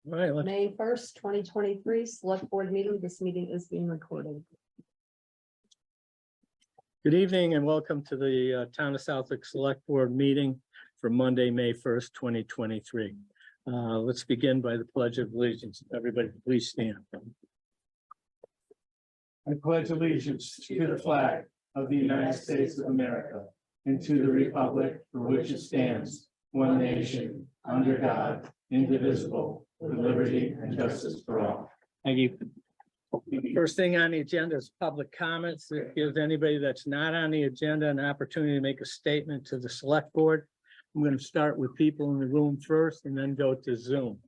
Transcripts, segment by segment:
All right, May 1st, 2023, select board meeting. This meeting is being recorded. good evening and welcome to the Town of Southwick Select Board meeting for Monday, May 1st, 2023. Let's begin by the Pledge of Allegiance. Everybody, please stand. I pledge allegiance to the flag of the United States of America and to the republic for which it stands, one nation, under God, indivisible, with liberty and justice for all. Thank you. First thing on the agenda is public comments. It gives anybody that's not on the agenda an opportunity to make a statement to the select board. I'm going to start with people in the room first and then go to Zoom.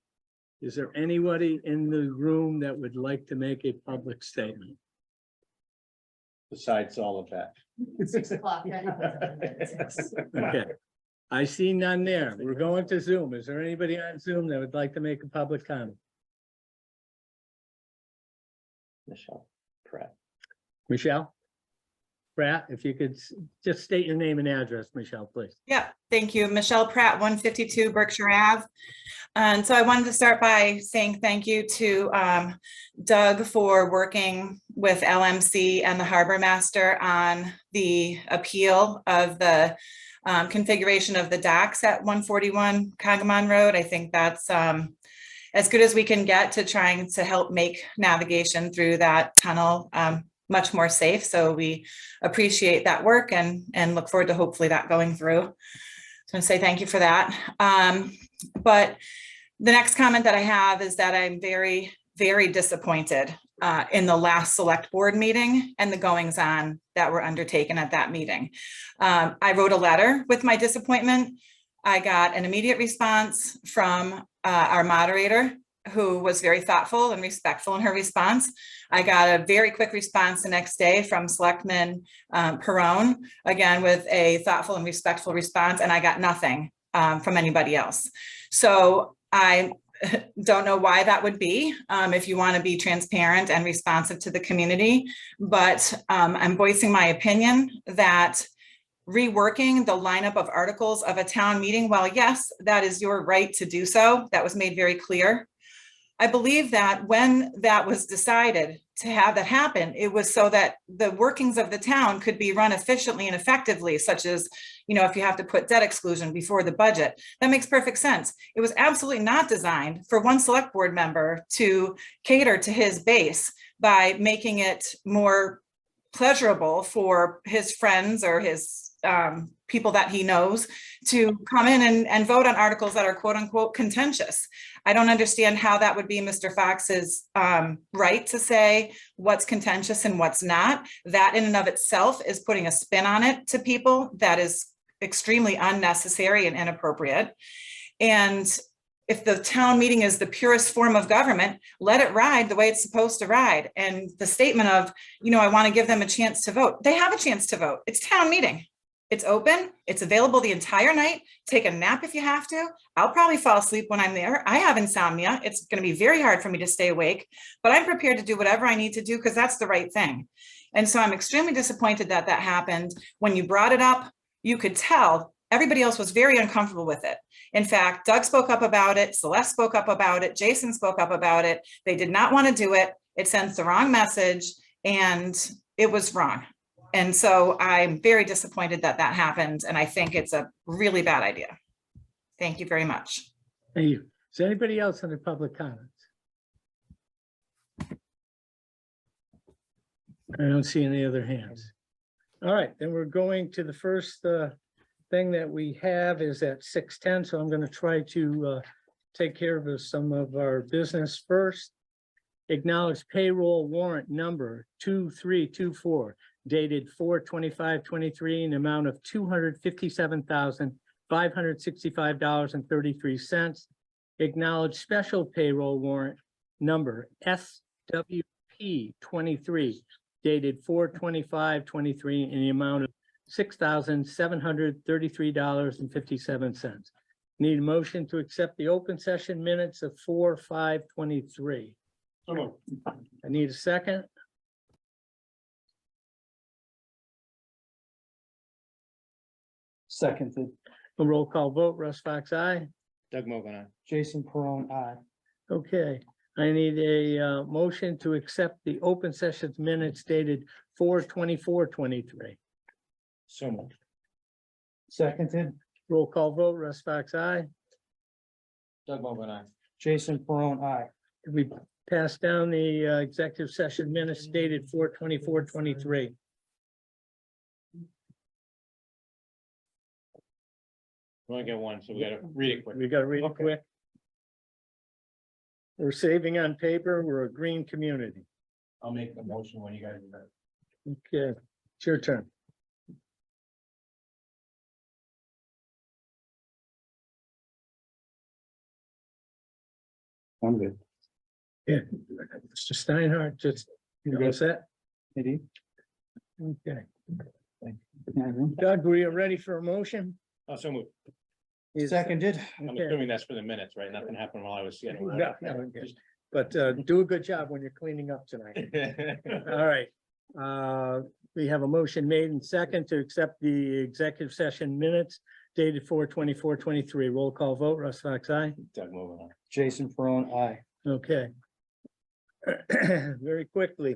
Is there anybody in the room that would like to make a public statement? Besides all of that. 6 o'clock. Okay. I see none there. We're going to Zoom. Is there anybody on Zoom that would like to make a public comment? Michelle Pratt. Michelle? Pratt, if you could just state your name and address, Michelle, please. Yeah, thank you. Michelle Pratt, 152 Berkshire Ave. And so I wanted to start by saying thank you to Doug for working with LMC and the Harbor Master on the appeal of the configuration of the docks at 141 Congamon Road. I think that's as good as we can get to trying to help make navigation through that tunnel much more safe. So we appreciate that work and look forward to hopefully that going through. So I want to say thank you for that. But the next comment that I have is that I'm very, very disappointed in the last select board meeting and the goings on that were undertaken at that meeting. I wrote a letter with my disappointment. I got an immediate response from our moderator, who was very thoughtful and respectful in her response. I got a very quick response the next day from Selectman Perrone, again with a thoughtful and respectful response, and I got nothing from anybody else. So I don't know why that would be, if you want to be transparent and responsive to the community, but I'm voicing my opinion that reworking the lineup of articles of a town meeting, while yes, that is your right to do so, that was made very clear. I believe that when that was decided to have that happen, it was so that the workings of the town could be run efficiently and effectively, such as, you know, if you have to put debt exclusion before the budget, that makes perfect sense. It was absolutely not designed for one select board member to cater to his base by making it more pleasurable for his friends or his people that he knows to come in and vote on articles that are quote unquote contentious. I don't understand how that would be Mr. Fox's right to say what's contentious and what's not. That in and of itself is putting a spin on it to people that is extremely unnecessary and inappropriate. And if the town meeting is the purest form of government, let it ride the way it's supposed to ride. And the statement of, you know, I want to give them a chance to vote. They have a chance to vote. It's town meeting. It's open. It's available the entire night. Take a nap if you have to. I'll probably fall asleep when I'm there. I have insomnia. It's going to be very hard for me to stay awake, but I'm prepared to do whatever I need to do because that's the right thing. And so I'm extremely disappointed that that happened. When you brought it up, you could tell everybody else was very uncomfortable with it. In fact, Doug spoke up about it. Celeste spoke up about it. Jason spoke up about it. They did not want to do it. It sends the wrong message and it was wrong. And so I'm very disappointed that that happened. And I think it's a really bad idea. Thank you very much. Thank you. Is there anybody else in the public comments? I don't see any other hands. All right, then we're going to the first thing that we have is at 6:10. So I'm going to try to take care of some of our business first. Acknowledge payroll warrant number 2324 dated 4/25/23 in the amount of $257,565.33. Acknowledge special payroll warrant number SWP 23 dated 4/25/23 in the amount of $6,733.57. Need a motion to accept the open session minutes of 4/5/23. I need a second. Seconded. A roll call vote. Russ Fox, aye. Doug Mogul, aye. Jason Perrone, aye. Okay, I need a motion to accept the open sessions minutes dated 4/24/23. So moved. Seconded, Roll call vote, Russ Fox, aye. Doug Mogul, aye. Jason Perone, aye. We pass down the executive session minutes dated 4/24/23. We only get one, so we gotta read it quick. We gotta read it quick. We're saving on paper. We're a green community. I'll make the motion when you guys are ready. Okay, it's your turn. I'm good. Yeah, Mr. Steinhardt, just, you know, set. Eddie? Okay, Yeah, Doug, we are ready for a motion? Oh, so moved. Is- Seconded. I'm Okay. assuming that's for the minutes, right? Nothing happened while I was getting. No, no, okay. But do a good job when you're cleaning up tonight. All right. We have a motion made and second to accept the executive session minutes dated 4/24/23. Roll call vote, Russ Fox, aye. Doug Mogul, aye. Jason Perone, aye. Okay. Very quickly.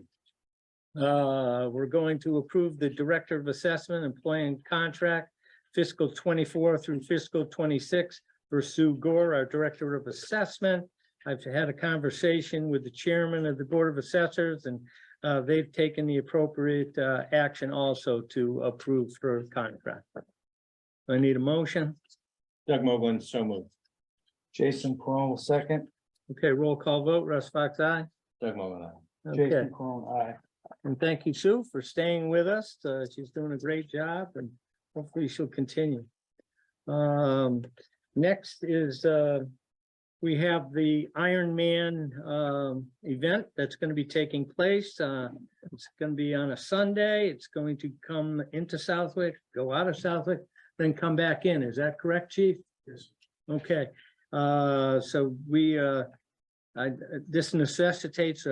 We're going to approve the Director of Assessment and Plan Contract fiscal 24 through fiscal 26 for Sue Gore, our Director of Assessment. I've had a conversation with the Chairman of the Board of Assessors, and they've taken the appropriate action also to approve her contract. I need a motion. Doug Mogul, so moved. Jason Perone will second. Okay, roll call vote. Russ Fox, aye. Doug Mogul, aye. Okay, Jason Perone, aye. and thank you, Sue, for staying with us. She's doing a great job and hopefully she'll continue. Next is, we have the Ironman event that's going to be taking place. It's going to be on a Sunday. It's going to come into Southwick, go out of Southwick, then come back in. Is that correct, Chief? Yes. Okay, so this necessitates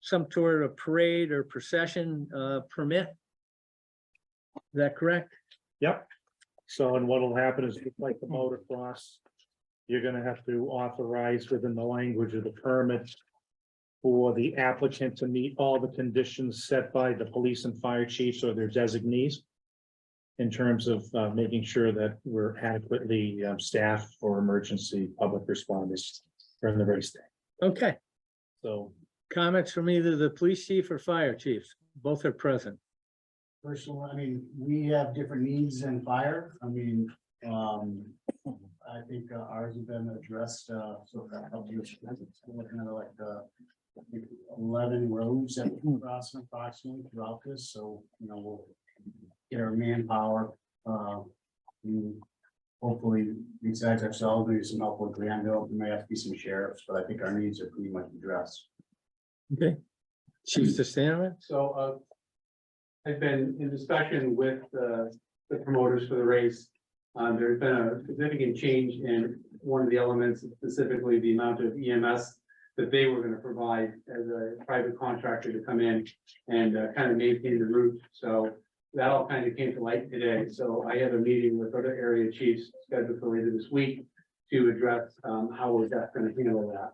some sort of parade or procession permit. Is that correct? Yep. So, and what'll happen is just like the motocross, you're gonna have to authorize within the language of the permit for the applicant to meet all the conditions set by the police and fire chiefs or their designees in terms of making sure that we're adequately staffed for emergency public responders during the race day. Okay, So comments from either the police chief or fire chief? Both are present. Personally, I mean, we have different needs in fire. I mean, I think ours have been addressed, so that helps you. Looking at like, I think 11 roads that we cross approximately throughout this, so, you know, we'll get our manpower. And hopefully, besides ourselves, maybe some help with Granville, there may have to be some sheriffs, but I think our needs are pretty much addressed. Okay. Chief Sustainment? So, I've been in discussion with the promoters for the race. There's been a significant change in one of the elements, specifically the amount of EMS that they were gonna provide as a private contractor to come in and kind of maintain the route. So that all kind of came to light today. So I have a meeting with other area chiefs scheduled for later this week to address how we're best gonna handle that.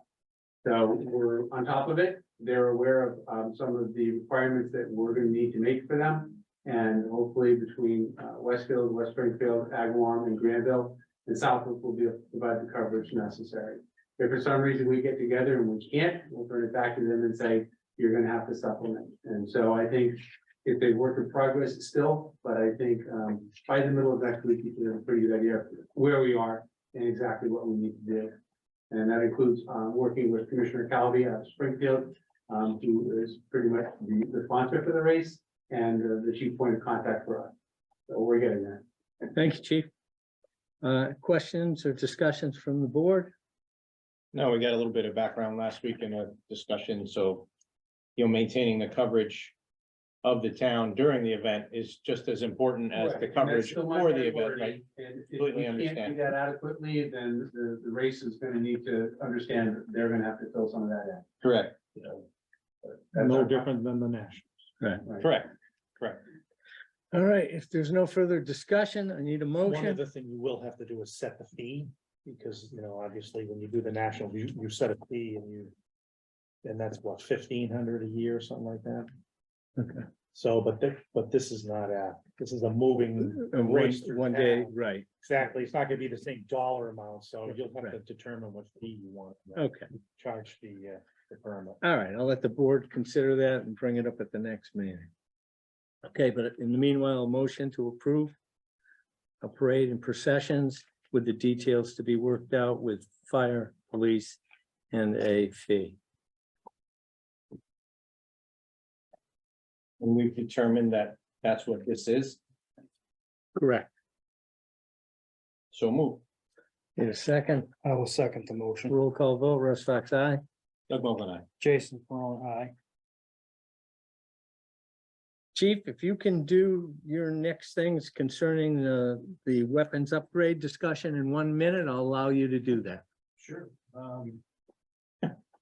So we're on top of it. They're aware of some of the requirements that we're gonna need to make for them. And hopefully between Westfield, West Springfield, Agawam, and Granville, and Southwick will be able to provide the coverage necessary. If for some reason we get together and we can't, we'll turn it back to them and say, you're gonna have to supplement. And so I think it's a work in progress still, but I think by the middle of next week, you can have a pretty good idea of where we are and exactly what we need to do. And that includes working with Commissioner Calvi out of Springfield, who is pretty much the sponsor for the race and the chief point of contact for us. So we're getting there. Thank you, Chief. Questions or discussions from the board? No, we got a little bit of background last week in a discussion, so. Maintaining the coverage of the town during the event is just as important as the coverage for the event, right? And if Completely we can't understand. do that adequately, then the race is gonna need to understand that they're gonna have to fill some of that in. Correct, That's no our- different than the national. Right. correct. All right, if there's no further discussion, I need a One motion. other thing you will have to do is set the fee. Because, you know, obviously, when you do the national, you set a fee and that's what, 1,500 a year or something like that. Okay. So, but this is not this is a moving And race through one day, town. right, Exactly, it's not gonna be the same dollar amount, so you'll have to Right. determine what fee you want. okay. Charge the permit. All right, I'll let the board consider that and bring it up at the next meeting. Okay, but in the meanwhile, a motion to approve a parade and processions with the details to be worked out with fire, police, and a fee. And we've determined that that's what this is, Correct. so move. Need a second? I will second the motion. Roll call vote, Russ Fox, aye. Doug Mogul, aye. Jason Peron, aye. Chief, if you can do your next things concerning the weapons upgrade discussion in 1 minute, I'll allow you to do that. Sure.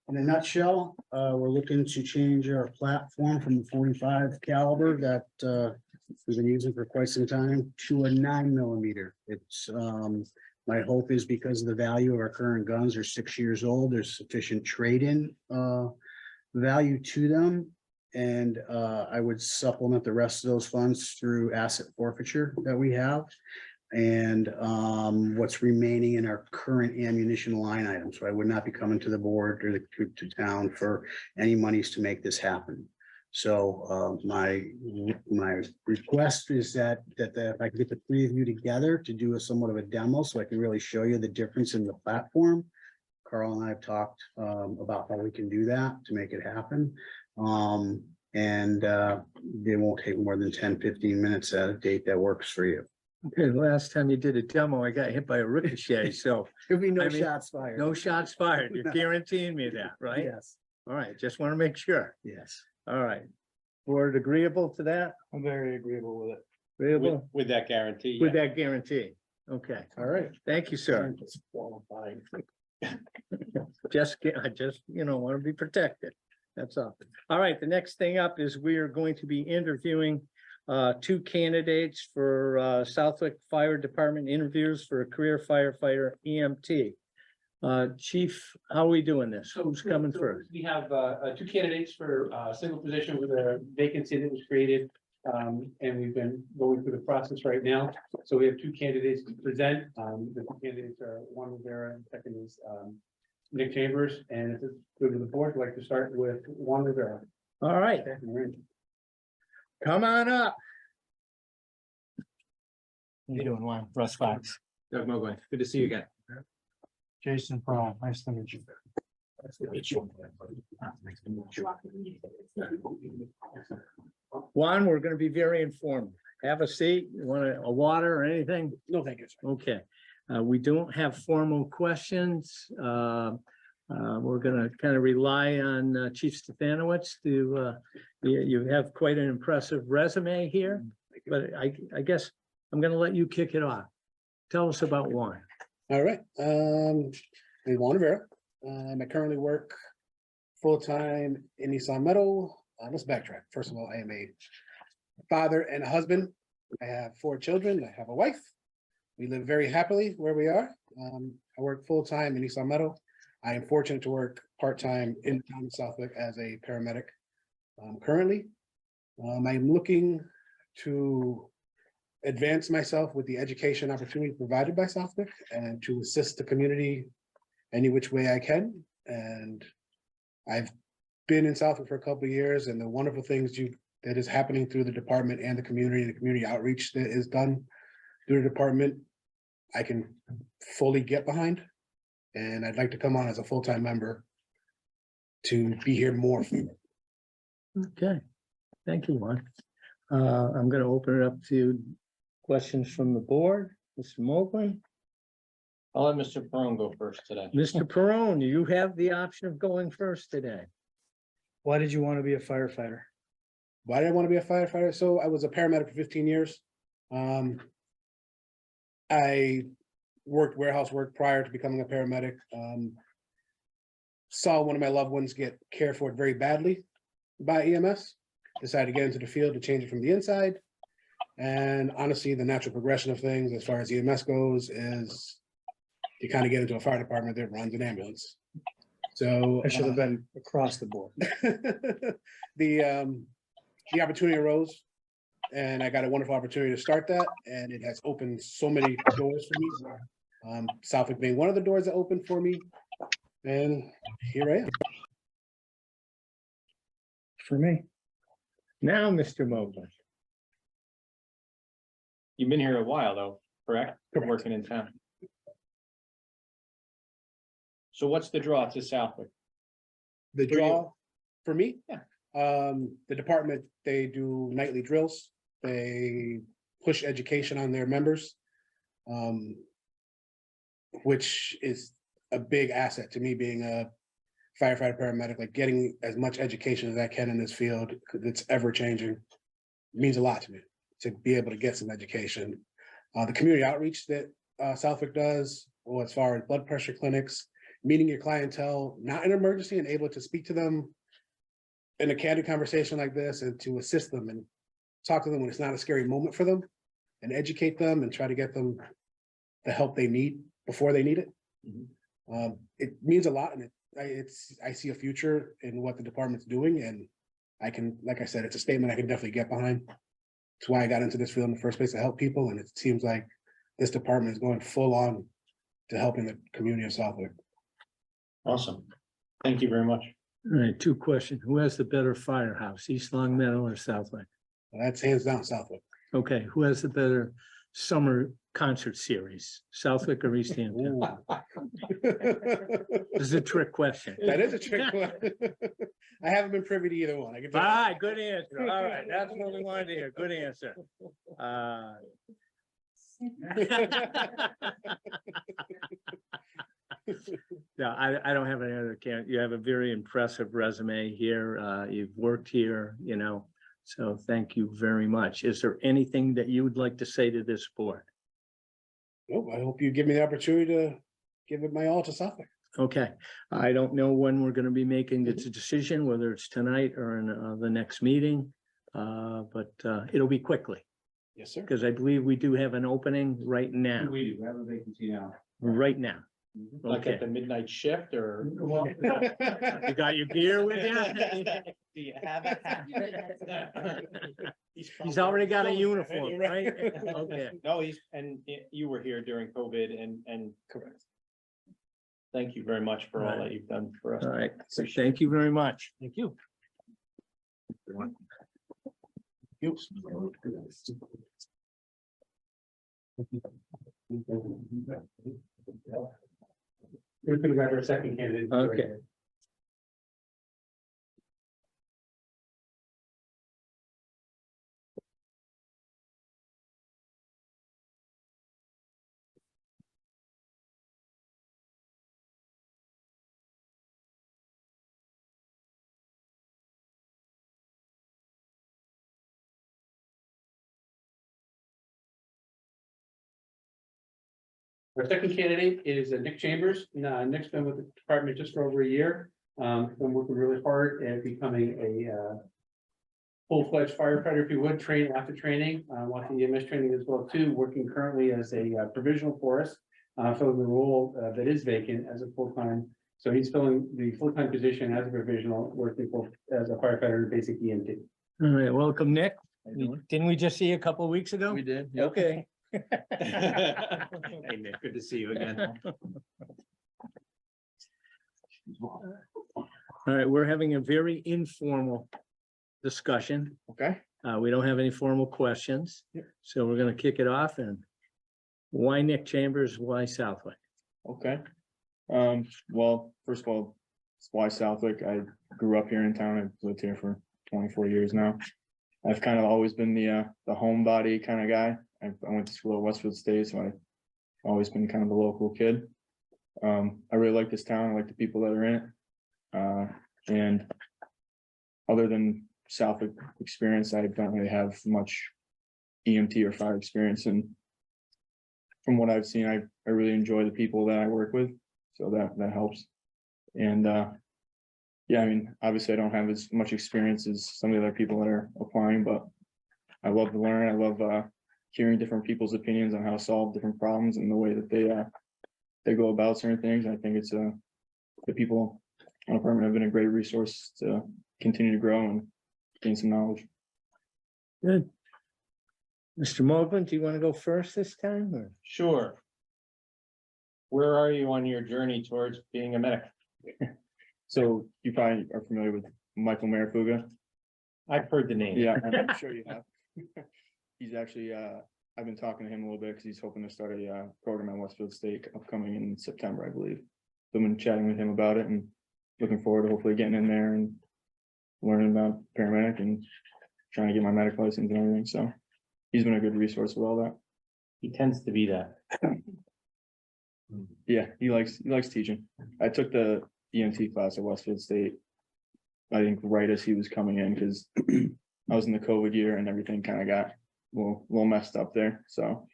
In a nutshell, we're looking to change our platform from the 45 caliber that we've been using for quite some time to a 9mm. It's my hope is because of the value of our current guns are 6 years old, there's sufficient trade-in value to them. And I would supplement the rest of those funds through asset forfeiture that we have. And what's remaining in our current ammunition line item. So I would not be coming to the board or to town for any monies to make this happen. So my request is that if I can get the three of you together to do a somewhat of a demo, so I can really show you the difference in the platform. Carl and I have talked about how we can do that to make it happen. They won't take more than 10-15 minutes at a date that works for you. Okay, the last time you did a demo, I got hit by a ricochet, so There'll be no I mean, shots fired. no shots fired. You're No. guaranteeing me that, right? Yes, All right, just want to make sure. yes. All right. Board agreeable to that? I'm very agreeable with it. Agreeable With that guarantee. with yeah. that guarantee? Okay, all right. Thank you, sir. I just, want to be protected. That's all. All right, the next thing up is we are going to be interviewing two candidates for Southwick Fire Department interviews for a career firefighter EMT. Chief, how are we doing this? Who's coming first? We have two candidates for a single position with a vacancy that was created. And we've been going through the process right now. So we have two candidates to present. The two candidates are one Rivera and second is Nick Chambers. And if it's good with the board, I'd like to start with Juan Rivera. All right, come on up. How you doing, Juan? Russ Fox. Doug Mogul, good to see you again. Jason Peron, nice to meet you. Juan, we're gonna be very informal. Have a seat. You want a water or anything? No, thank you, sir. Okay, we don't have formal questions. We're gonna kind of rely on Chief Stefanowicz to, you have quite an impressive resume here. But I guess I'm gonna let you kick it off. Tell us about Juan. All right, I'm Juan Rivera. I currently work full-time in Nissan Metal. Let's backtrack. First of all, I am a father and a husband. I have 4 children. I have a wife. We live very happily where we are. I work full-time in Nissan Metal. I am fortunate to work part-time in the town of Southwick as a paramedic. Currently, I'm looking to advance myself with the education opportunity provided by Southwick and to assist the community any which way I can. And I've been in Southwick for a couple of years, and the wonderful things that is happening through the department and the community outreach that is done through the department, I can fully get behind. And I'd like to come on as a full-time member to be here more. Okay, thank you, Juan. I'm gonna open it up to questions from the board. Mr. Mobley, I'll let Mr. Peron go first today. Mr. Perone, you have the option of going first today. Why did you want to be a firefighter? Why did I want to be a firefighter? So I was a paramedic for 15 years. I worked warehouse work prior to becoming a paramedic. Saw one of my loved ones get cared for very badly by EMS. Decided to get into the field to change it from the inside. And honestly, the natural progression of things as far as EMS goes is you kind of get into a fire department that runs an ambulance. So. I should have been across the board. The opportunity arose and I got a wonderful opportunity to start that and it has opened so many doors for me. Southwick being one of the doors that opened for me. And here I am. For me. Now, Mr. Mobley. You've been here a while though, correct? Correct. Working in town. So what's the draw to Southwick? The For you. draw for me? Yeah. The department, they do nightly drills. They push education on their members. Which is a big asset to me being a firefighter paramedic, like getting as much education as I can in this field, because it's ever changing. Means a lot to me to be able to get some education. The community outreach that Southwick does, or as far as blood pressure clinics, meeting your clientele, not an emergency, and able to speak to them in a candid conversation like this and to assist them and talk to them when it's not a scary moment for them and educate them and try to get them the help they need before they need it. It means a lot and I see a future in what the department's doing and I can, like I said, it's a statement I can definitely get behind. It's why I got into this field in the first place to help people and it seems like this department is going full on to helping the community of Southwick. Awesome. Thank you very much. All right, two questions. Who has the better firehouse, East Long Meadow or Southwick? That's hands down Southwick. Okay, who has the better summer concert series, Southwick or East Hampton? This is a trick question. That is a trick one. I haven't been privy to either one. I can tell All you. right, good answer. All right, that's what we wanted to hear. Good answer. No, I don't have any other you have a very impressive resume here. You've worked here, you know, so thank you very much. Is there anything that you would like to say to this board? Nope, I hope you give me the opportunity to give it my all to Southwick. Okay, I don't know when we're gonna be making the decision, whether it's tonight or in the next meeting. But it'll be quickly, Yes, sir. because I believe we do have an opening right now, We do have a vacancy now. right now. Like Okay, at the midnight shift or? you got your gear with you? Do you have a hat? He's already got a uniform, right? Okay. No, you were here during COVID and. Correct. Thank you very much for all that you've done for us. All right, so thank you very much. Thank you. We're gonna grab our second candidate. Okay. Our second candidate is Nick Chambers. Nick's been with the department just for over a year. Been working really hard at becoming a full-fledged firefighter, if you would, train after training, want the EMS training as well too, working currently as a provisional for us, filling the role that is vacant as a full-time. So he's filling the full-time position as a provisional, working as a firefighter, basic EMT. All right, welcome, Nick. Didn't we just see you a couple of weeks ago? We did. Okay. Hey, Nick, good to see you again. All right, we're having a very informal discussion. Okay. We don't have any formal questions, so we're gonna kick it off and why Nick Chambers, why Southwick? Okay. Well, first of all, it's why Southwick. I grew up here in town. I've lived here for 24 years now. I've kind of always been the homebody kind of guy. I went to school at Westfield State, so I've always been kind of a local kid. I really like this town. I like the people that are in it. And other than Southwick experience, I don't really have much EMT or fire experience. And from what I've seen, I really enjoy the people that I work with. So that helps. And yeah, I mean, obviously I don't have as much experience as some of the other people that are applying, but I love to learn. I love hearing different people's opinions on how to solve different problems and the way that they go about certain things. I think it's the people on permanent have been a great resource to continue to grow and gain some knowledge. Good. Mr. Mogul, do you want to go first this time or? Sure. Where are you on your journey towards being a medic? So you probably are familiar with Michael Marafuga. I've heard the name. Yeah, I'm sure you have. He's actually, I've been talking to him a little bit because he's hoping to start a program at Westfield State upcoming in September, I believe. So I've been chatting with him about it and looking forward to hopefully getting in there and learning about paramedic and trying to get my medic license and everything. So he's been a good resource with all that. He tends to be that. Yeah, he likes teaching. I took the EMT class at Westfield State. I think right as he was coming in, because I was in the COVID year and everything kind of got a little messed up there. So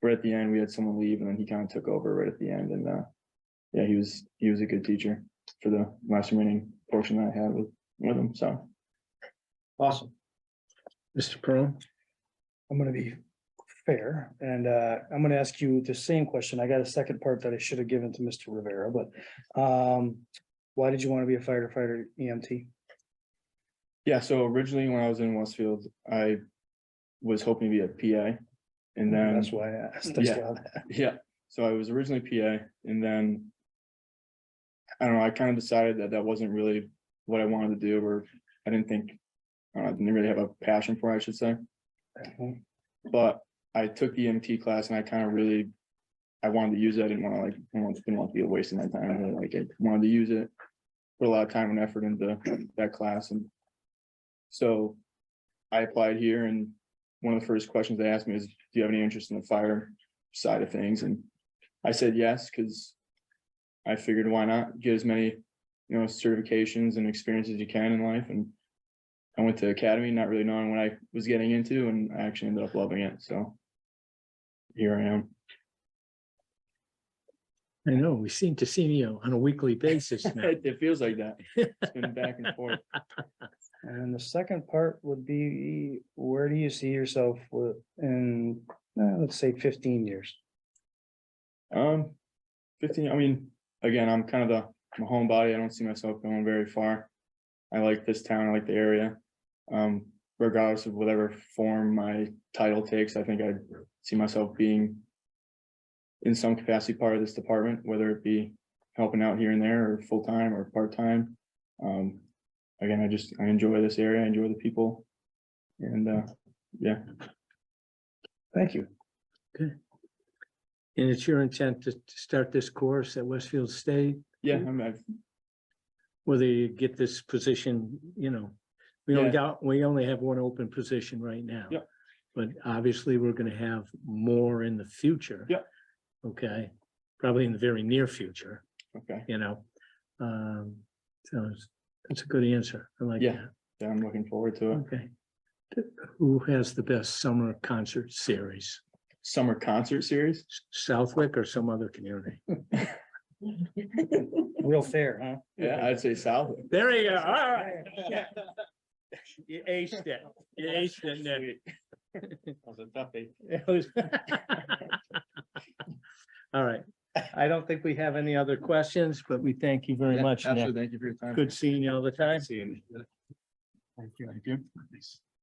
right at the end, we had someone leave and then he kind of took over right at the end. And yeah, he was a good teacher for the last remaining portion that I had with him. So Awesome. Mr. Pearl? I'm gonna be fair, and I'm gonna ask you the same question. I got a second part that I should have given to Mr. Rivera, but why did you want to be a firefighter EMT? yeah, so originally when I was in Westfield, I was hoping to be a PA. And then That's why I asked. I saw that. yeah, so I was originally PA and then I don't know, I kind of decided that wasn't really what I wanted to do, or I didn't think, I didn't really have a passion for it, I should say. Mhm. But I took the EMT class and I kind of really, I wanted to use it. I didn't want to didn't want to be a waste of my time. Really, like I wanted to use it, put a lot of time and effort into that class. And so I applied here and one of the first questions they asked me is, do you have any interest in the fire side of things? And I said yes, because I figured why not get as many, certifications and experiences you can in life. And I went to academy, not really knowing what I was getting into, and I actually ended up loving it. So here I am. I know, we seem to see you on a weekly basis now. It feels like that. It's been back and forth. And the second part would be, where do you see yourself in, let's say 15 years? 15, I mean, again, I'm kind of I'm a homebody. I don't see myself going very far. I like this town, I like the area. Regardless of whatever form my title takes, I think I'd see myself being in some capacity part of this department, whether it be helping out here and there or full-time or part-time. Again, I enjoy this area, I enjoy the people. And yeah. Thank you. And it's your intent to start this course at Westfield State, Yeah, I mean, whether you get this position, we only have one open position right now. Yep. But obviously, we're gonna have more in the future. Yep. Okay, probably in the very near future, okay, so it's a good answer. I like Yeah. that. yeah, I'm looking forward to it. Okay. Who has the best summer concert series? Summer concert series? Southwick or some other community? Real fair, huh? Yeah, I'd say South. There you go. All right. You aced it. You aced it, Nick. That was a toughie. It was- All right. I don't think we have any other questions, but we thank you very Yeah, much, Nick. Absolutely, thank you for your time. Good seeing you all the time. See you. Thank you. Thank you.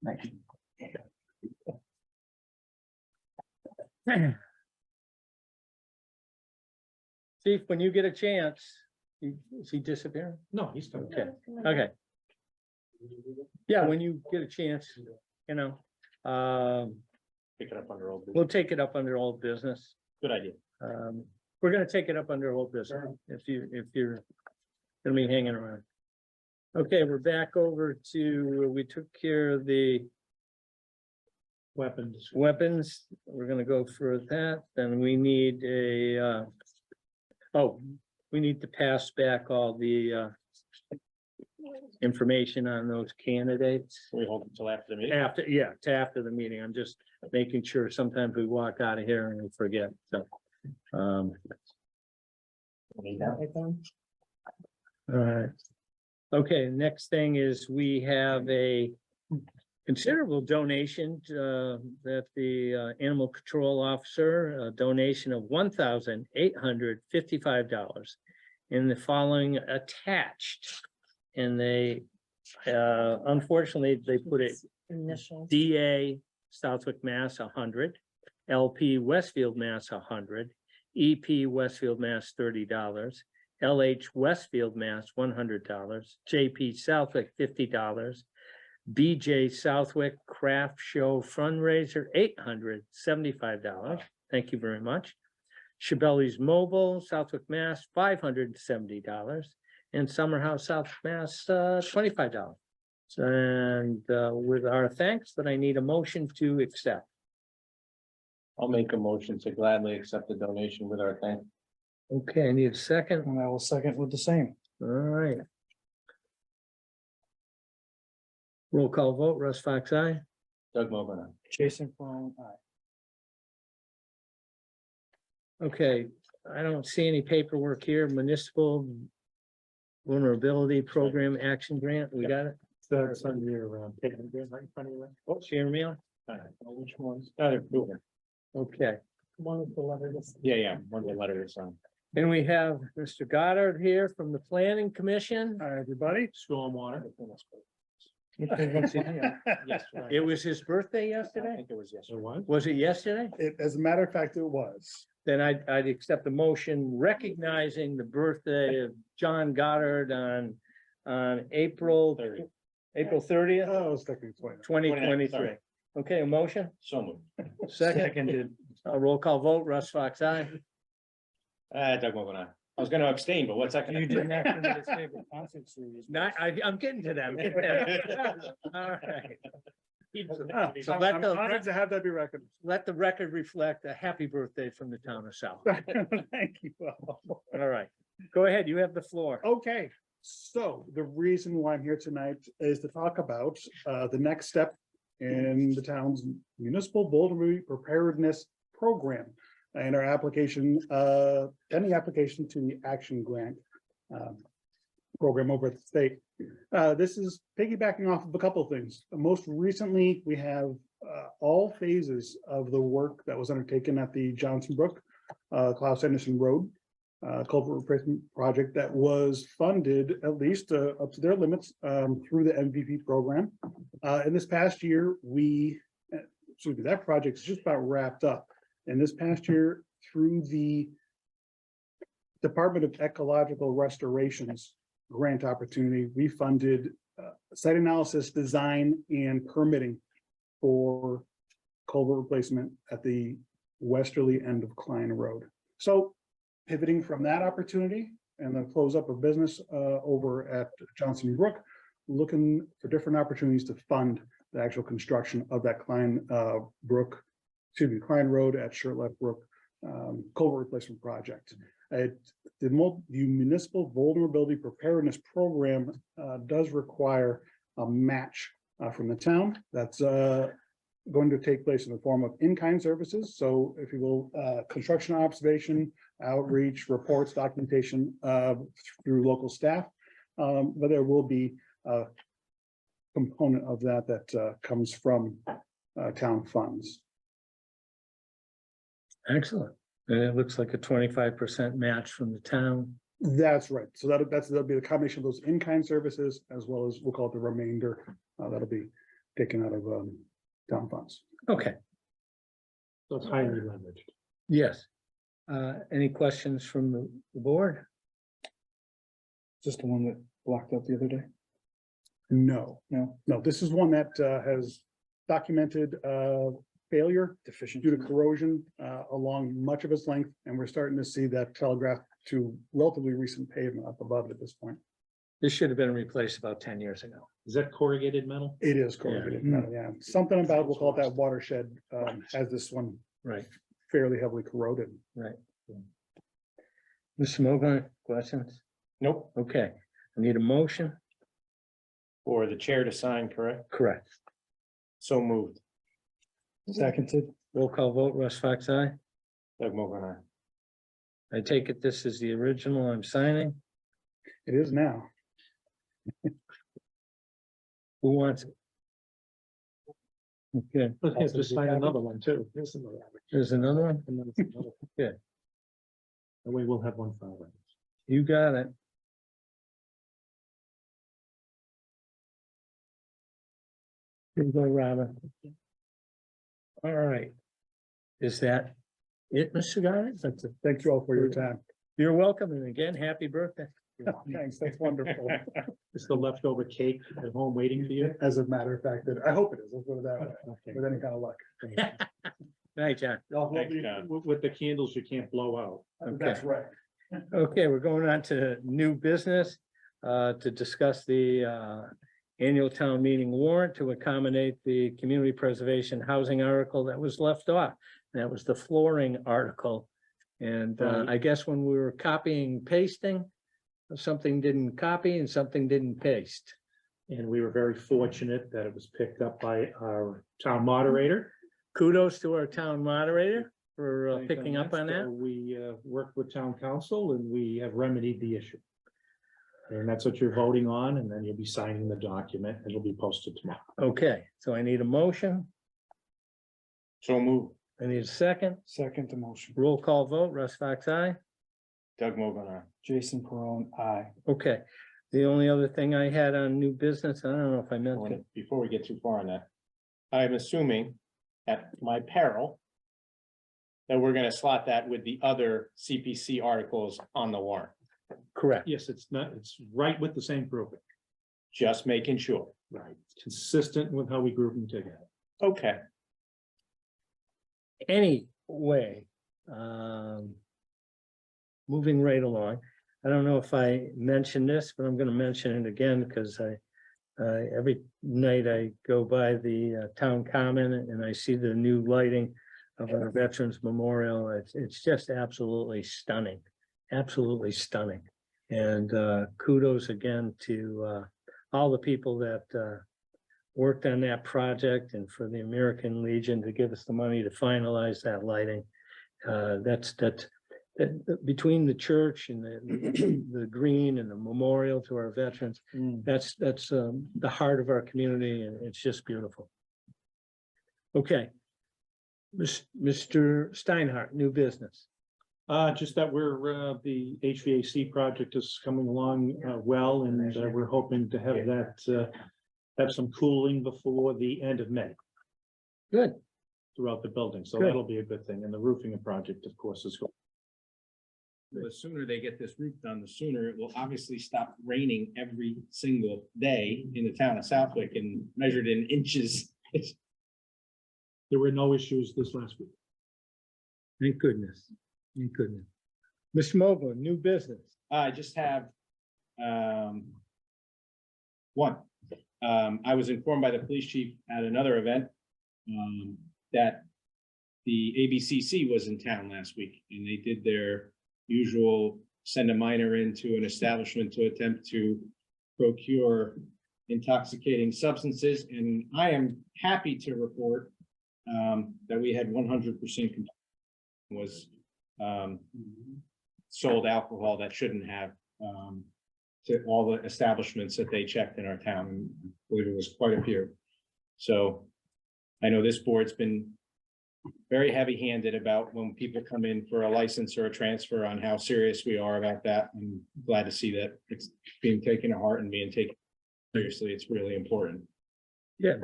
Thank you. Chief, when you get a chance, is he disappearing? No, he's still. Okay, okay. Yeah, when you get a chance, Pick it up under old business. we'll take it up under old business. Good idea. We're gonna take it up under old business if you're gonna be hanging around. Okay, we're back over to, we took care of the Weapons. weapons. We're gonna go for that. Then we need we need to pass back all the information on those candidates. Can we hold it until after the meeting? After the meeting. I'm just making sure sometimes we walk out of here and we forget, so. Need that right then? All right. Okay, next thing is we have a considerable donation that the animal control officer, a donation of $1,855 in the following attached. And they, unfortunately, they put it Initial. DA Southwick, Mass, 100, LP Westfield, Mass, 100, EP Westfield, Mass, $30, LH Westfield, Mass, $100, JP Southwick, $50, BJ Southwick Craft Show Fundraiser, $875. Thank you very much. Chabeli's Mobile, Southwick, Mass, $570, and Summer House, South Mass, $25. And with our thanks, that I need a motion to accept. I'll make a motion to gladly accept the donation with our thanks. Okay, I need a second. And I will second with the same. All right. Roll call vote, Russ Fox, aye. Doug Mogul, aye. Jason Peron, aye. Okay, I don't see any paperwork here. Municipal Vulnerability Program Action Grant, we got it? That's on your, taking it right in front of you. Oh, share mail? Which ones? Okay, One of the letters. Yeah, one of the letters on. and we have Mr. Goddard here from the Planning Commission. Hi, everybody. Stormwater. Yes. It was his birthday I yesterday? think it was yesterday. Was it yesterday? As a matter of fact, it was. Then I'd accept the motion recognizing the birthday of John Goddard on April 30. 30th, Oh, I was thinking 20. 2023. Sorry. Okay, a motion, So moved. second, a roll call vote, Russ Fox, aye. Doug Mogul, aye. I was gonna abstain, but what's that? You didn't have to make his favorite concert series. Not, I'm getting to them. All right. So I'm let honored the, to have that be recognized. let the record reflect a happy birthday from the town of South. Thank you. All All right, go ahead, you have the floor. Okay, so the reason why I'm here tonight is to talk about the next step in the town's municipal vulnerability preparedness program and our application, any application to the action grant program over at the state. This is piggybacking off of a couple of things. Most recently, we have all phases of the work that was undertaken at the Johnson Brook, Klaus Anderson Road culvert replacement project that was funded at least up to their limits through the MVP program. In this past year, that project is just about wrapped up. And this past year, through the Department of Ecological Restoration's grant opportunity, we funded site analysis, design, and permitting for culvert replacement at the westerly end of Klein Road. So pivoting from that opportunity and the close up of business over at Johnson Brook, looking for different opportunities to fund the actual construction of that Klein Road at Shirtlift Brook culvert replacement project. The municipal vulnerability preparedness program does require a match from the town. That's going to take place in the form of in-kind services. So if you will, construction observation, outreach, reports, documentation through local staff. But there will be a component of that comes from town funds. Excellent. And it looks like a 25% match from the town. That's right. So that'll be the combination of those in-kind services as well as we'll call it the remainder that'll be taken out of town funds. Okay, So it's highly leveraged. yes. Any questions from the board? Just the one that blocked out the other day. No, No. this is one that has documented failure Deficient. due to corrosion along much of its length, and we're starting to see that telegraph to relatively recent pavement up above it at this point. This should have been replaced about 10 years ago. Is that corrugated metal? It is corrugated metal, yeah. Something about, we'll call it that watershed, has this one Right, fairly heavily corroded. right. Mr. Mogul, questions? Nope. Okay, I need a motion. For the chair to sign, correct? Correct. So moved. Seconded. Roll call vote, Russ Fox, aye. Doug Mogul, aye. I take it this is the original I'm signing. It is now. Who wants it? Okay, But have to sign another one too. there's another one. And then it's another. Yeah. That way we'll have one file. You got it. Here you go, Robin. All right. Is that it, Mr. Guy? That's it. Thank you all for your time. You're welcome, and again, happy birthday. Thanks, that's wonderful. It's the leftover cake at home waiting for you. As a matter of fact, I hope it is. Let's put it that way, Okay. with any kind of luck. Night, John. Y'all will be- With the candles you can't blow out. That's right. Okay, we're going on to new business to discuss the annual town meeting warrant to accommodate the community preservation housing article that was left off. That was the flooring article. And Right. I guess when we were copying, pasting, something didn't copy and something didn't paste. And we were very fortunate that it was picked up by our town moderator. Kudos to our town moderator for Thank you. picking up on So that. We worked with town council and we have remedied the issue. And that's what you're voting on, and then you'll be signing the document and it'll be posted tomorrow. Okay, so I need a motion. So move. I need a second. Second to motion. Roll call vote. Russ Fox, aye. Doug Mogul, aye. Jason Perone, aye. Okay, the only other thing I had on new business, I don't know if I mentioned it. Before we get too far on that, I'm assuming at my peril that we're gonna slot that with the other CPC articles on the warrant, Correct. Yes, it's not, it's right with the same grouping, just making sure. right? Consistent with how we group them together. Okay. Anyway, moving right along. I don't know if I mentioned this, but I'm gonna mention it again because every night I go by the town common and I see the new lighting of our Veterans Memorial. It's just absolutely stunning, absolutely stunning. And kudos again to all the people that worked on that project and for the American Legion to give us the money to finalize that lighting. That between the church and the green and the memorial to our veterans, that's the heart of our community, and it's just beautiful. Okay. Mr. Steinhardt, new business. Just that we're, the HVAC project is coming along well, and we're hoping to have that, have some cooling before the end of May Good. throughout the building. So Good. that'll be a good thing. And the roofing project, of course, is going. The sooner they get this roof done, the sooner it will obviously stop raining every single day in the town of Southwick and measured in inches. There were no issues this last week. Thank goodness. Thank goodness. Mr. Mogul, new business. I just have one. I was informed by the police chief at another event that the ABCC was in town last week and they did their usual send a minor into an establishment to attempt to procure intoxicating substances. And I am happy to report that we had 100% was sold alcohol that shouldn't have to all the establishments that they checked in our town. I believe it was quite a few. So I know this board's been very heavy-handed about when people come in for a license or a transfer on how serious we are about that. I'm glad to see that it's being taken to heart and being taken seriously. It's really important. Yeah,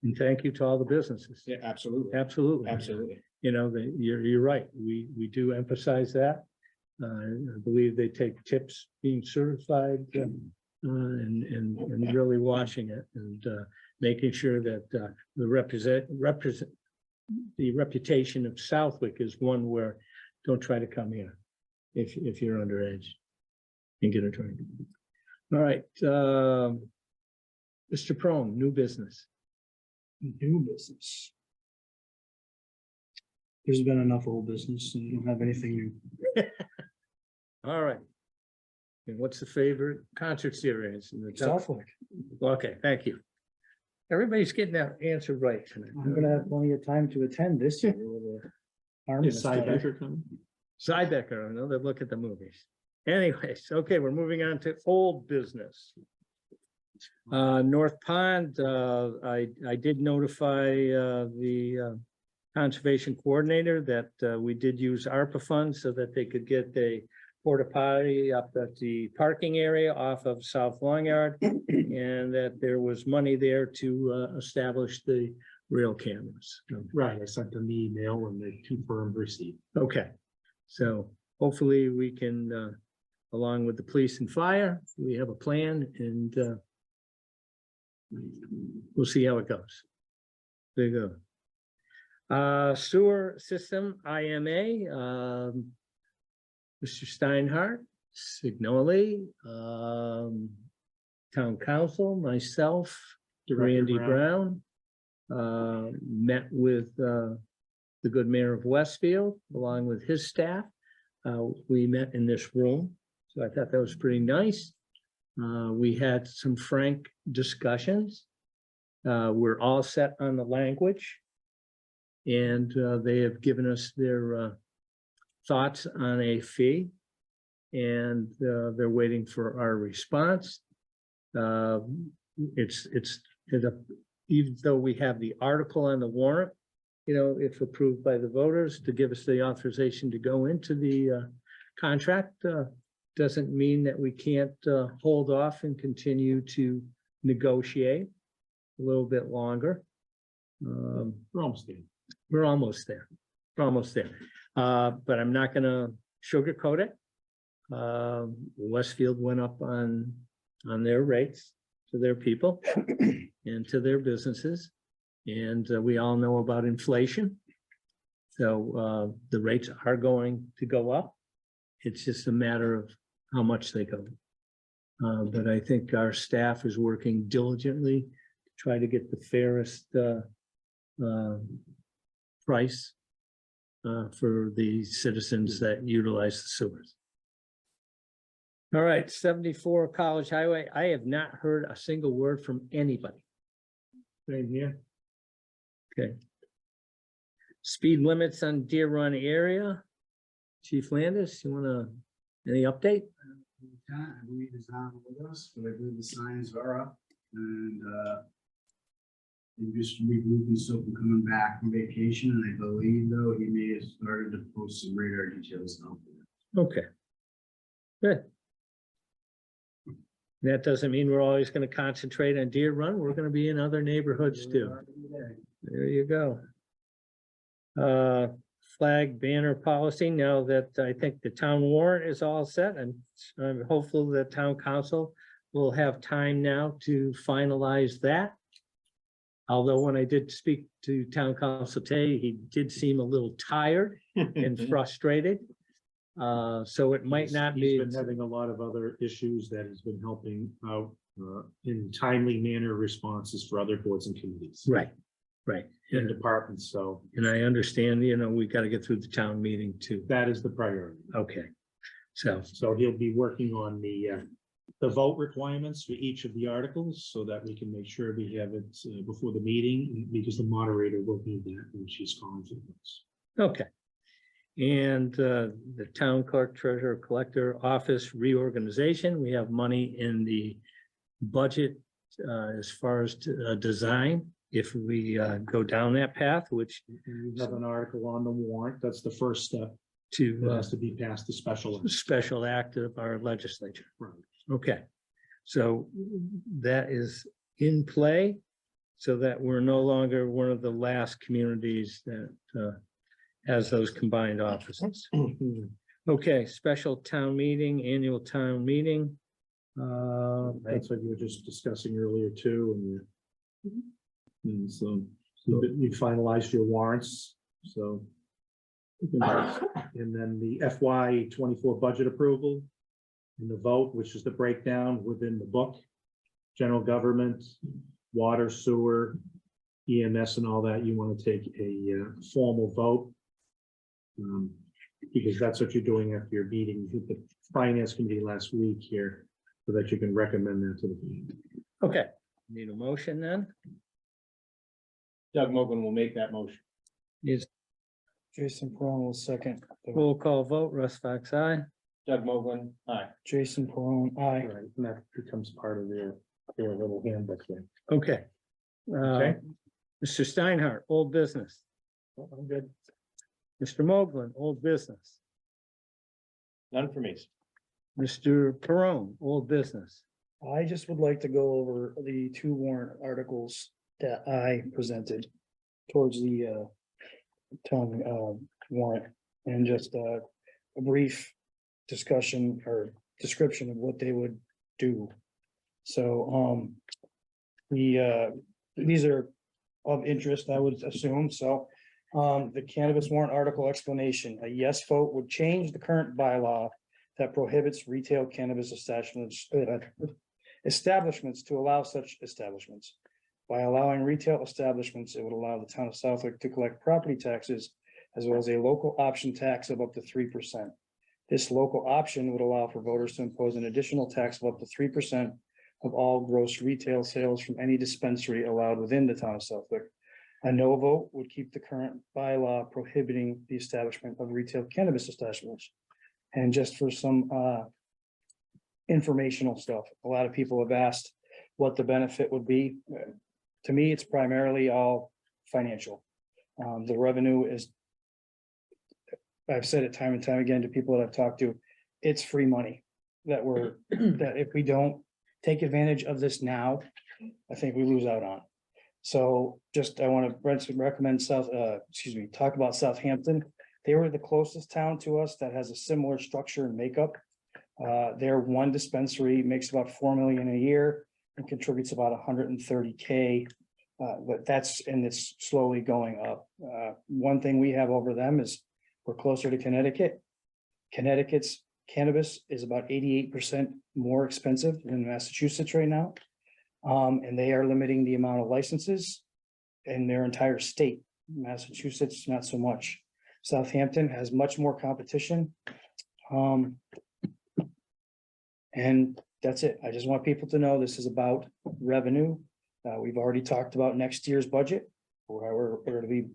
and thank you to all the businesses. Yeah, absolutely. Absolutely. Absolutely. You know, you're right. We do emphasize that. I believe they take tips being certified and really watching it and making sure that the reputation of Southwick is one where don't try to come here if you're underage and get a drink. All right, Mr. Prone, new business. New business. There's been enough old business and you don't have anything new. All right. And what's the favorite concert series in the town? Southwick. Okay, thank you. Everybody's getting that answer right tonight. I'm gonna have plenty of time to attend this year. with the army Is stuff. Cybecker coming? Zybecker, I know they look at the movies. Anyways, okay, we're moving on to old business. North Pond, I did notify the conservation coordinator that we did use ARPA funds so that they could get a porta potty up at the parking area off of South Long Yard. And that there was money there to establish the rail cameras. Right, I sent them the email and they confirmed receipt. Okay, so hopefully we can, along with the police and fire, we have a plan and we'll see how it goes. There you go. Sewer system, IMA, Mr. Steinhardt, Signoli, town council, myself, Director Randy Brown, met with the good mayor of Westfield, along with his staff. We met in this room, so I thought that was pretty nice. We had some frank discussions. We're all set on the language. And they have given us their thoughts on a fee. And they're waiting for our response. Even though we have the article on the warrant, you know, if approved by the voters to give us the authorization to go into the contract, doesn't mean that we can't hold off and continue to negotiate a little bit longer. We're almost there. We're almost there. We're almost there. But I'm not gonna sugarcoat it. Westfield went up on their rates to their people and to their businesses. And we all know about inflation. So the rates are going to go up. It's just a matter of how much they go. But I think our staff is working diligently to try to get the fairest price for the citizens that utilize the sewers. All right, 74 College Highway. I have not heard a single word from anybody. Same here. Okay. Speed limits on Deer Run area. Chief Landis, you wanna, any update? I believe is on with us, but I believe the signs are up and they just regrouping so from coming back from vacation, and I believe though he may have started to post some radar details out there. Okay. Good. That doesn't mean we're always gonna concentrate on Deer Run. We're gonna be in other neighborhoods too. There you go. Flag banner policy. Now that I think the town warrant is all set, and I'm hopeful that town council will have time now to finalize that. Although when I did speak to town council today, he did seem a little tired and frustrated. So it might not He's be. been having a lot of other issues that has been helping out in timely manner responses for other boards and committees. Right, right. And departments, so And I understand, you know, we got to get through the town meeting too. that is the priority. Okay. So, So he'll be working on the vote requirements for each of the articles so that we can make sure we have it before the meeting, because the moderator will need that when she's calling for votes. okay. And the town clerk, treasurer, collector office reorganization, we have money in the budget as far as design. If we go down that path, which And we have an article on the warrant. That's the first step. It to has to be passed the special. special act of our legislature. Right. Okay, so that is in play so that we're no longer one of the last communities that has those combined offices. Okay, special town meeting, annual town meeting. That's what you were just discussing earlier too, and so you finalized your warrants, so. And then the FY 24 budget approval and the vote, which is the breakdown within the book. General government, water, sewer, EMS and all that, you want to take a formal vote. Because that's what you're doing after your meeting with the finance committee last week here, so that you can recommend that to the meeting. Okay, need a motion then? Doug Mogul will make that motion. Is Jason Peron will second. roll call vote, Russ Fox, aye. Doug Mogul, aye. Jason Peron, aye. Right, and that becomes part of their Do a little handbook here. Okay. Okay. Mr. Steinhardt, old business. I'm good. Mr. Moglen, old business. None for me. Mr. Perone, old business. I just would like to go over the two warrant articles that I presented towards the town warrant and just a brief discussion or description of what they would do. So these are of interest, I would assume. So the cannabis warrant article explanation, a yes vote would change the current bylaw that prohibits retail cannabis establishments to allow such establishments. By allowing retail establishments, it would allow the town of Southwick to collect property taxes as well as a local option tax of up to 3%. This local option would allow for voters to impose an additional tax of up to 3% of all gross retail sales from any dispensary allowed within the town of Southwick. A no vote would keep the current bylaw prohibiting the establishment of retail cannabis establishments. And just for some informational stuff, a lot of people have asked what the benefit would be. To me, it's primarily all financial. The revenue is, I've said it time and time again to people that I've talked to, it's free money that that if we don't take advantage of this now, I think we lose out on. So just, I want to recommend talk about Southampton. They were the closest town to us that has a similar structure and makeup. Their one dispensary makes about 4 million a year and contributes about 130K. But it's slowly going up. One thing we have over them is we're closer to Connecticut. Connecticut's cannabis is about 88% more expensive than Massachusetts right now. And they are limiting the amount of licenses in their entire state. Massachusetts, not so much. Southampton has much more competition. And that's it. I just want people to know this is about revenue. We've already talked about next year's budget, where we're going to be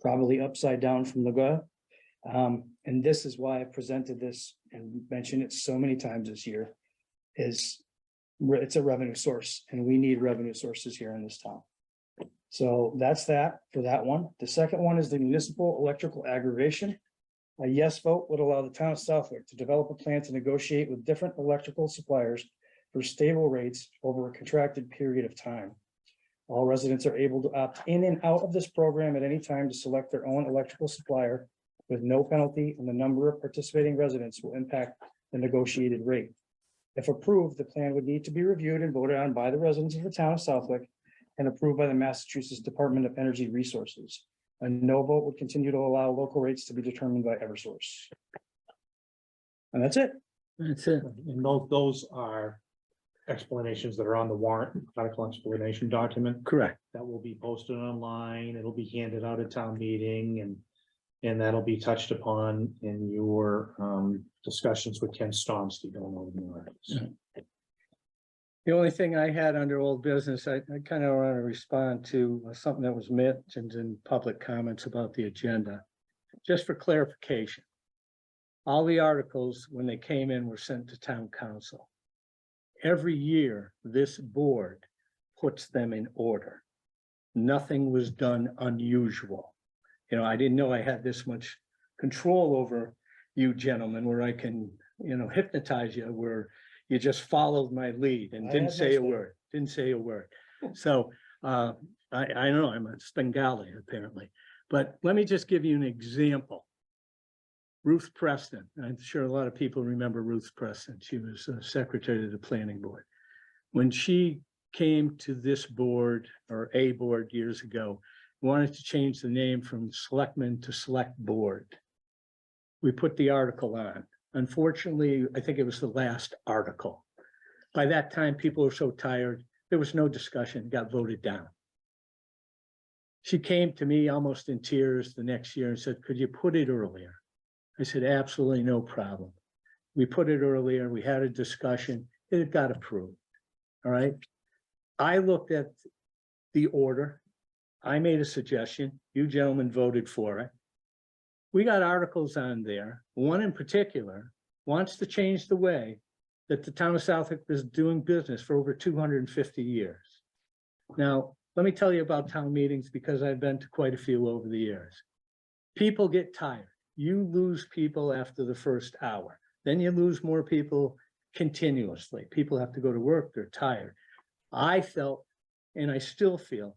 probably upside down from the gut. And this is why I presented this and mentioned it so many times this year, is it's a revenue source and we need revenue sources here in this town. So that's that for that one. The second one is the municipal electrical aggregation. A yes vote would allow the town of Southwick to develop a plan to negotiate with different electrical suppliers for stable rates over a contracted period of time. All residents are able to opt in and out of this program at any time to select their own electrical supplier with no penalty, and the number of participating residents will impact the negotiated rate. If approved, the plan would need to be reviewed and voted on by the residents of the town of Southwick and approved by the Massachusetts Department of Energy Resources. A no vote would continue to allow local rates to be determined by Eversource. And that's it. That's it. And those are explanations that are on the warrant article explanation document Correct. that will be posted online. It'll be handed out at town meeting and that'll be touched upon in your discussions with Ken Stomsky going over the articles. The only thing I had under old business, I kind of want to respond to something that was mentioned in public comments about the agenda. Just for clarification. All the articles, when they came in, were sent to town council. Every year, this board puts them in order. Nothing was done unusual. You know, I didn't know I had this much control over you gentlemen, where I can, hypnotize you, where you just followed my lead and I didn't have say a no say. word, didn't say a word. So I know I'm a Spengali apparently, but let me just give you an example. Ruth Preston, I'm sure a lot of people remember Ruth Preston. She was secretary of the planning board. When she came to this board or a board years ago, wanted to change the name from selectmen to select board. We put the article on. Unfortunately, I think it was the last article. By that time, people were so tired, there was no discussion, got voted down. She came to me almost in tears the next year and said, could you put it earlier? I said, absolutely no problem. We put it earlier, we had a discussion, it got approved. All right. I looked at the order. I made a suggestion. You gentlemen voted for it. We got articles on there. One in particular wants to change the way that the town of Southwick is doing business for over 250 years. Now, let me tell you about town meetings because I've been to quite a few over the years. People get tired. You lose people after the first hour. Then you lose more people continuously. People have to go to work, they're tired. I felt, and I still feel,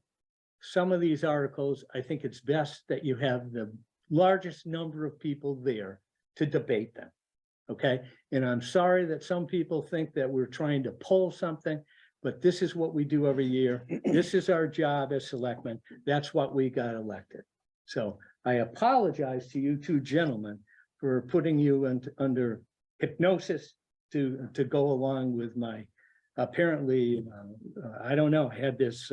some of these articles, I think it's best that you have the largest number of people there to debate them. Okay, and I'm sorry that some people think that we're trying to pull something, but this is what we do every year. This is our job as selectmen. That's what we got elected. So I apologize to you two gentlemen for putting you under hypnosis to go along with my, apparently, I don't know, I had this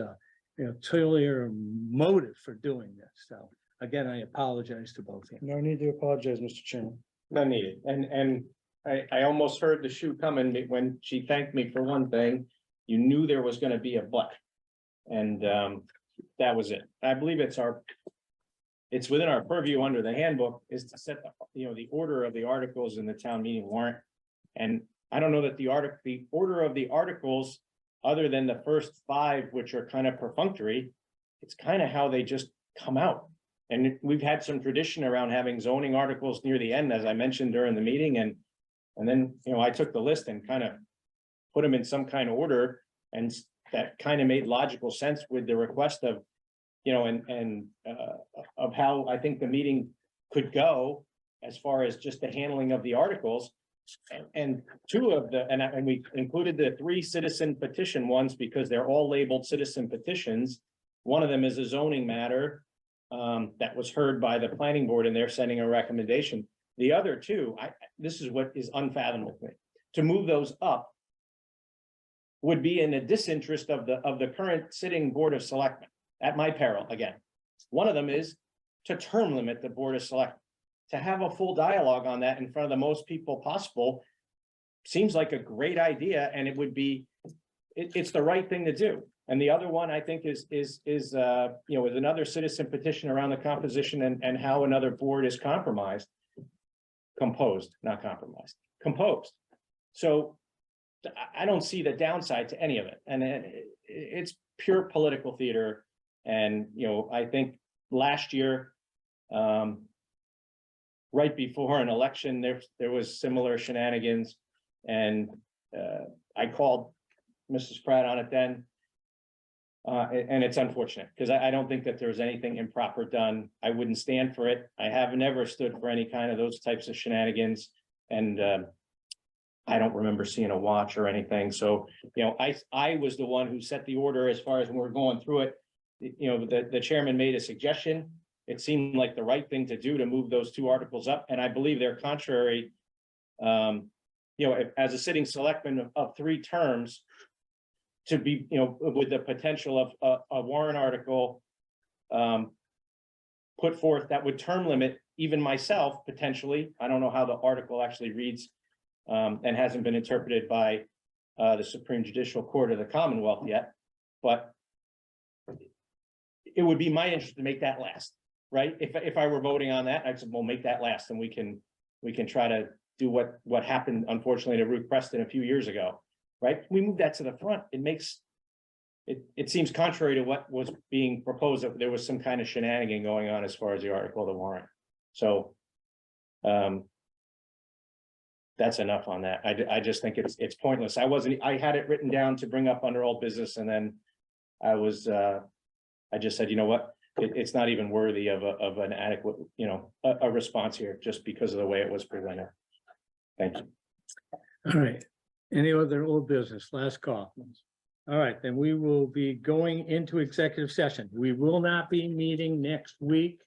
ulterior motive for doing this. So again, I apologize to both of you. No need to apologize, Mr. Chairman. None needed. And I almost heard the shoe coming when she thanked me for one thing. You knew there was gonna be a but. And that was it. I believe it's within our purview under the handbook is to set the order of the articles in the town meeting warrant. And I don't know that the order of the articles, other than the first 5, which are kind of perfunctory, it's kind of how they just come out. And we've had some tradition around having zoning articles near the end, as I mentioned during the meeting, and then, I took the list and kind of put them in some kind of order, and that kind of made logical sense with the request of, of how I think the meeting could go as far as just the handling of the articles. And 2 of the, and we included the 3 citizen petition ones because they're all labeled citizen petitions. One of them is a zoning matter that was heard by the planning board and they're sending a recommendation. The other 2, this is what is unfathomable to me. To move those up would be in the disinterest of the current sitting Board of Selectmen, at my peril again. One of them is to term limit the Board of Selectmen. To have a full dialogue on that in front of the most people possible seems like a great idea, and it would be, it's the right thing to do. And the other one I think is another citizen petition around the composition and how another board is composed. So I don't see the downside to any of it, and it's pure political theater. And I think last year, right before an election, there was similar shenanigans, and I called Mrs. Pratt on it then. And it's unfortunate because I don't think that there's anything improper done. I wouldn't stand for it. I have never stood for any kind of those types of shenanigans. And I don't remember seeing a watch or anything. So, I was the one who set the order as far as when we're going through it. The chairman made a suggestion. It seemed like the right thing to do to move those 2 articles up. And I believe they're contrary. As a sitting selectman of 3 terms, to be, with the potential of a warrant article put forth that would term limit even myself potentially. I don't know how the article actually reads and hasn't been interpreted by the Supreme Judicial Court of the Commonwealth yet, but it would be my interest to make that last, right? If I were voting on that, I'd say, well, make that last, and we can try to do what happened unfortunately to Ruth Preston a few years ago. Right? We move that to the front. It seems contrary to what was being proposed, that there was some kind of shenanigan going on as far as the article of the warrant. So that's enough on that. I just think it's pointless. I had it written down to bring up under old business, and then I just said, you know what? It's not even worthy of an adequate, a response here just because of the way it was presented. Thank you. All right. Any other old business? Last call. All right, then we will be going into executive session. We will not be meeting next week.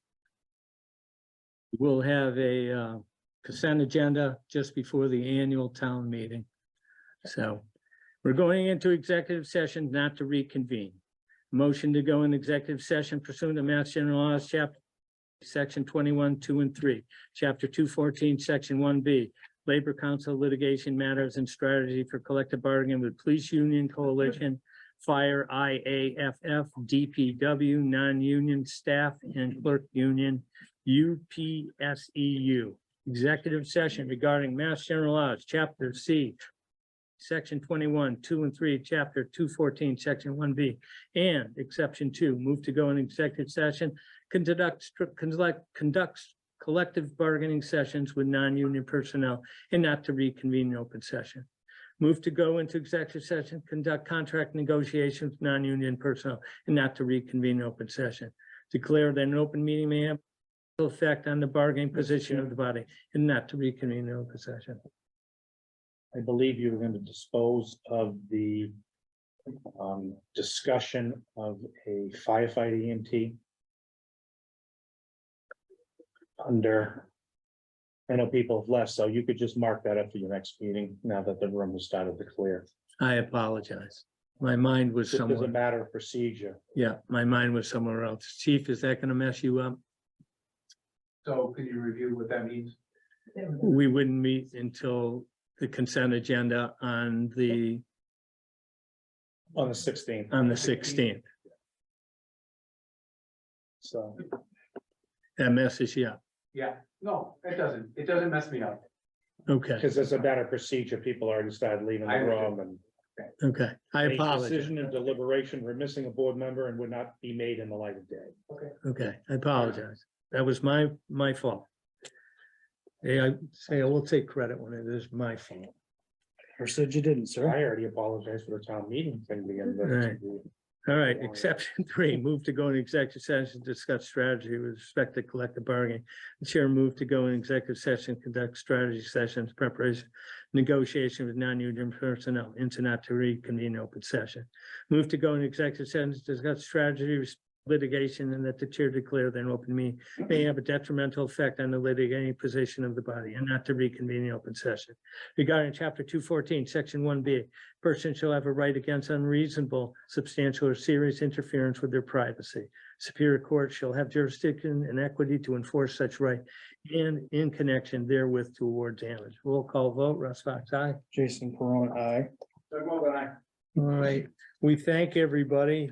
We'll have a consent agenda just before the annual town meeting. So we're going into executive session not to reconvene. Motion to go in executive session pursuant to Mass General Laws, Chapter Section 21, 2 and 3, Chapter 214, Section 1B. Labor Council litigation matters and strategy for collective bargaining with Police Union Coalition, Fire IAFF, DPW, non-union staff and clerk union, UPSEU. Executive session regarding Mass General Laws, Chapter C, section 21, 2 and 3, chapter 214, section 1B, and exception 2, move to go in executive session, conduct collective bargaining sessions with non-union personnel and not to reconvene in open session. Move to go into executive session, conduct contract negotiations with non-union personnel and not to reconvene in open session. Declare that an open meeting may have effect on the bargaining position of the body and not to reconvene in open session. I believe you were going to dispose of the discussion of a firefighter EMT under, I know people have left, so you could just mark that up for your next meeting now that the room has started to clear. I apologize. My mind was Just as a somewhere, matter of procedure. yeah, my mind was somewhere else. Chief, is that gonna mess you up? So can you review what that means? We wouldn't meet until the consent agenda on the On the 16th. 16th. So, That messes you up. Yeah, no, it doesn't. It doesn't mess me up. Okay, because it's a better procedure, people already started leaving the I understand. room and. okay. I a apologize. Decision and deliberation, we're missing a board member and would not be made in the light of day. Okay, I apologize. That was my fault. Hey, I say I will take credit when it is my fault. Or said you didn't, sir. I already apologized for the town meeting thing again. Right. All right, exception 3, move to go in executive session, to discuss strategy with respect to collective bargaining. The chair moved to go in executive session, conduct strategy sessions, preparation, negotiation with non-union personnel, into not to reconvene open session. Move to go in executive session, to discuss strategy, litigation, and that the chair declare that an open meeting may have a detrimental effect on the litigating position of the body and not to reconvene in open session. Regarding chapter 214, section 1B, person shall have a right against unreasonable, substantial, or serious interference with their privacy. Superior Court shall have jurisdiction and equity to enforce such right and in connection therewith to award damage. Roll call vote, Russ Fox, aye. Jason Perron, aye. All right, we thank everybody